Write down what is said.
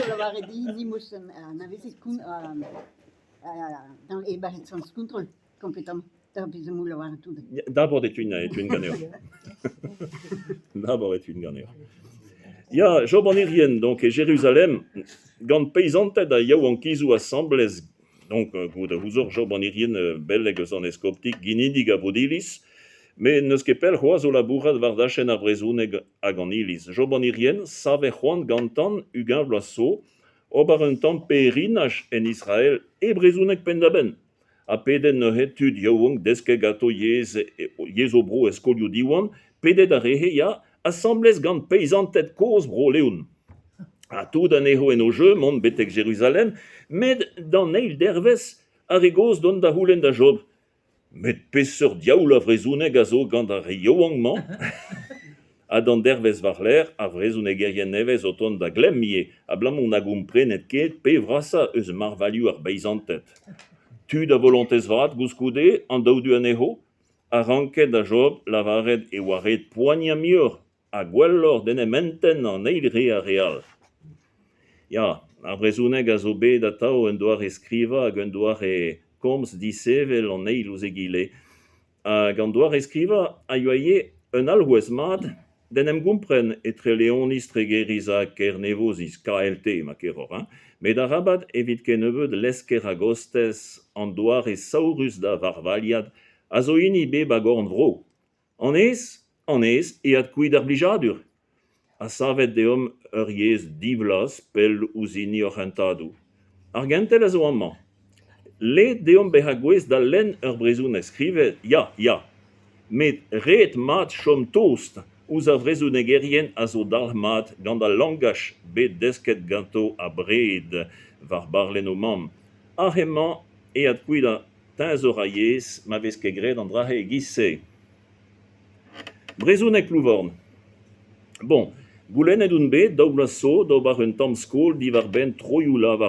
Lo waren die moesten naar visit dan bij het control competent. Daar hebben ze moeilijk waren toen. D'abord est une gagneur. D'abord est une gagneur. Ja, Job en Irien, donc, et Jérusalem, gant peizantet da yaou an kizou assemblez, donc, goude huzor Job en Irien, belleg eus an eskoptik, ginidig a vodilis, mais neus ket pel c'hoaz o labourat war dachen ar brezouneg hag an iliz. Job en Irien, save c'hoant gantan ugañ vloaz so, ober un tamm peerinaj en Israël e brezouneg pendaben. A pedet neuhet tud yaouank deske gato yez o bro eskolioù diwan, pedet a rehe ya assemblez gant peizantet koz bro leoun. A tout an eho en o jeu, mont betek Jérusalem, med dan eil dervez a regoz don da houlen da Job. Met peseur diaoul a vrezouneg a zo gant a re yaouankman, a dan dervez war l'er a vrezouneg erien nevez o ton da glemmie, a blamon a gomprenet ket pe vrasa eus marvalioù ar beizantet. Tud a volontez vat gouskoude an daoudu an eho, a ranket da Job lavaret e waret poignea miur a gwellor dene menten an eilre a real. Ja, ar brezouneg a zo bet atao un doar e skriva hag un doar e komz disevel an eil ouz egile. Hag an doar e skriva a yoaie un alwez mat den em gompren etre Leonis tregeriza kernevozis KLT ma keror, met a rabat evit ken nebeud lesker a gostez an doar e saurus da varvaliad a zo ini be bagorn vro. An ez e ad kouid ar blijadur. A savet deom ur yez divlas pel ouzini oc'hentadou. Ar gentel a zo amman. Le deom beha gwez da len ur brezouneg skrivet, ya, met ret mat chom toast ouz a vrezouneg erien a zo dal mat gant a langaj bet desket ganto a bred var barlen o mam. Ar hemañ e ad kouid a taz ur a yez ma vez ket gred an drahe e gise. Brezouneg plouvorn. Bon, goulennet un bet daou so, daou bar un tamm skol divar ben troioù lavar